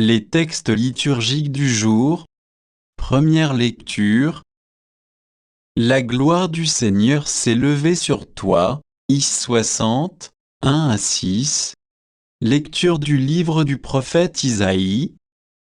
Les textes liturgiques du jour. Première lecture. La gloire du Seigneur s'est levée sur toi. Is 60, 1 à 6. Lecture du livre du prophète Isaïe.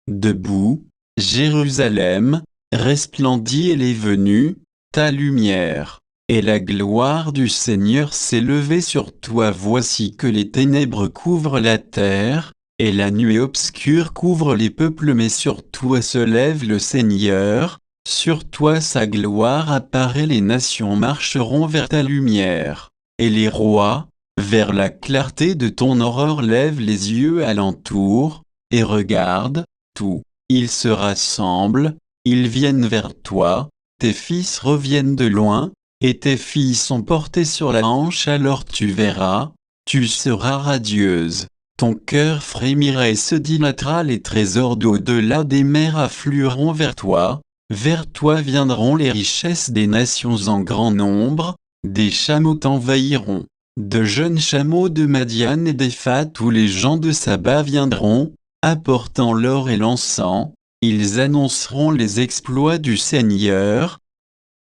Debout, Jérusalem, resplendit elle est venue, ta lumière, et la gloire du Seigneur s'est levée sur toi. Voici que les ténèbres couvrent la terre, et la nuée obscure couvre les peuples, mais sur toi se lève le Seigneur, sur toi sa gloire apparaît. Les nations marcheront vers ta lumière, et les rois, vers la clarté de ton aurore. Lève les yeux alentour, et regarde, tout, ils se rassemblent, ils viennent vers toi, tes fils reviennent de loin, et tes filles sont portées sur la hanche. Alors tu verras, tu seras radieuse. Ton cœur frémira et se dilatera. Les trésors d'au-delà des mers afflueront vers toi viendront les richesses des nations en grand nombre, des chameaux t'envahiront, de jeunes chameaux de Madian et d'Épha. Tous les gens de Saba viendront, apportant l'or et l'encens, ils annonceront les exploits du Seigneur.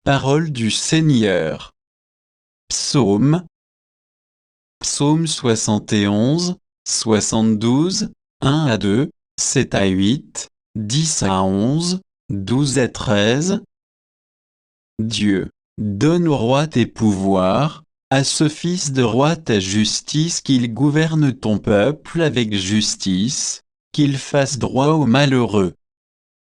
Parole du Seigneur. Psaume 71, 72, 1 à 2, 7 à 8, 10 à 11, 12 à 13. Dieu, donne au roi tes pouvoirs, à ce fils de roi ta justice, qu'il gouverne ton peuple avec justice, qu'il fasse droit aux malheureux.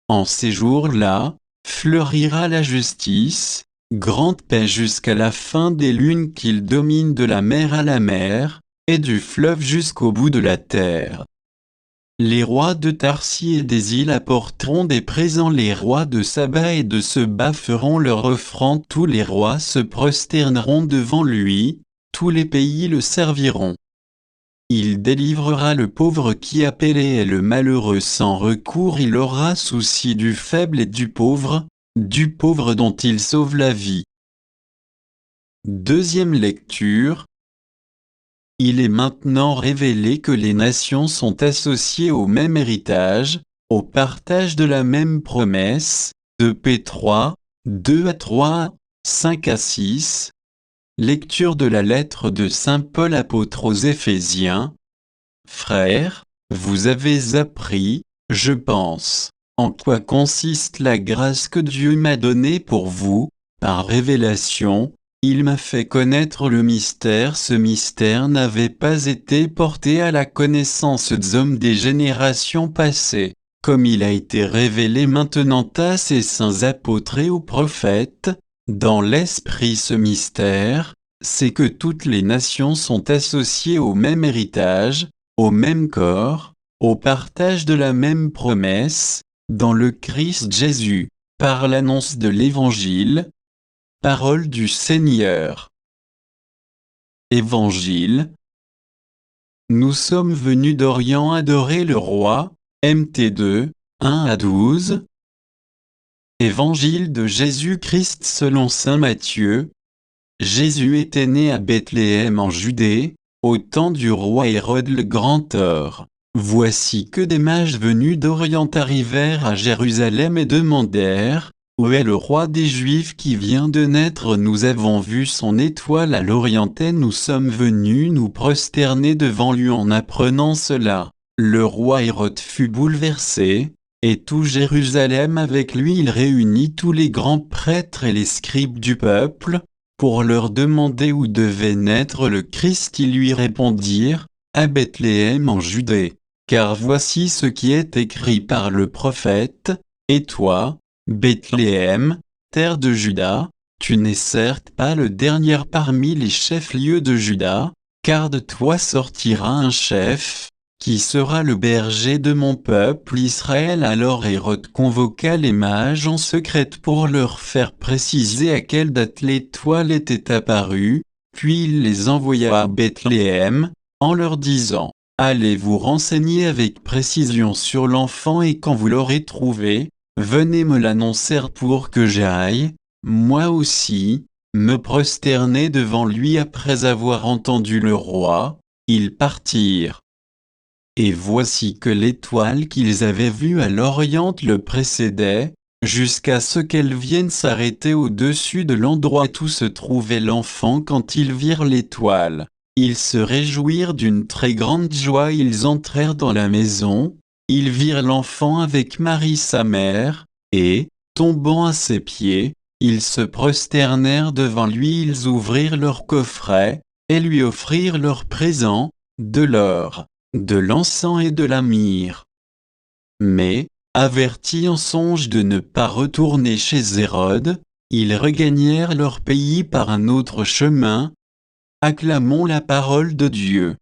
En ces jours-là, fleurira la justice, grande paix jusqu'à la fin des lunes, qu'il domine de la mer à la mer, et du fleuve jusqu'au bout de la terre. Les rois de Tarsis et des îles apporteront des présents. Les rois de Saba et de Seba feront leur offrande. Tous les rois se prosterneront devant lui, tous les pays le serviront. Il délivrera le pauvre qui appelait et le malheureux sans recours. Il aura souci du faible et du pauvre dont il sauve la vie. Deuxième lecture. Il est maintenant révélé que les nations sont associées au même héritage, au partage de la même promesse. 2 P 3, 2 à 3, 5 à 6. Lecture de la lettre de Saint Paul apôtre aux Éphésiens. Frères, vous avez appris, je pense, en quoi consiste la grâce que Dieu m'a donnée pour vous, par révélation. Il m'a fait connaître le mystère. Ce mystère n'avait pas été porté à la connaissance des hommes des générations passées, comme il a été révélé maintenant à ses saints apôtres et aux prophètes. Dans l'esprit, ce mystère, c'est que toutes les nations sont associées au même héritage, au même corps, au partage de la même promesse, dans le Christ Jésus, par l'annonce de l'Évangile. Parole du Seigneur. Évangile. Nous sommes venus d'Orient adorer le roi. Mt 2, 1 à 12. Évangile de Jésus-Christ selon saint Matthieu. Jésus était né à Bethléem en Judée, au temps du roi Hérode le Grand Or. Voici que des mages venus d'Orient arrivèrent à Jérusalem et demandèrent: où est le roi des Juifs qui vient de naître? Nous avons vu son étoile à l'Orient et nous sommes venus nous prosterner devant lui. En apprenant cela, le roi Hérode fut bouleversé, et tout Jérusalem avec lui. Il réunit tous les grands prêtres et les scribes du peuple, pour leur demander où devait naître le Christ. Ils lui répondirent: à Bethléem en Judée, car voici ce qui est écrit par le prophète: et toi, Bethléem, terre de Juda, tu n'es certes pas le dernier parmi les chefs-lieux de Juda, car de toi sortira un chef, qui sera le berger de mon peuple Israël. Alors Hérode convoqua les mages en secret pour leur faire préciser à quelle date l'étoile était apparue, puis il les envoya à Bethléem, en leur disant: allez vous renseigner avec précision sur l'enfant, et quand vous l'aurez trouvé, venez me l'annoncer pour que j'aille, moi aussi, me prosterner devant lui. Après avoir entendu le roi, ils partirent. Et voici que l'étoile qu'ils avaient vue à l'Orient le précédait, jusqu'à ce qu'elle vienne s'arrêter au-dessus de l'endroit où se trouvait l'enfant. Quand ils virent l'étoile, ils se réjouirent d'une très grande joie. Ils entrèrent dans la maison, ils virent l'enfant avec Marie sa mère, et, tombant à ses pieds, ils se prosternèrent devant lui. Ils ouvrirent leur coffret, et lui offrirent leurs présents, de l'or, de l'encens et de la myrrhe. Mais, avertis en songe de ne pas retourner chez Hérode, ils regagnèrent leur pays par un autre chemin. Acclamons la parole de Dieu.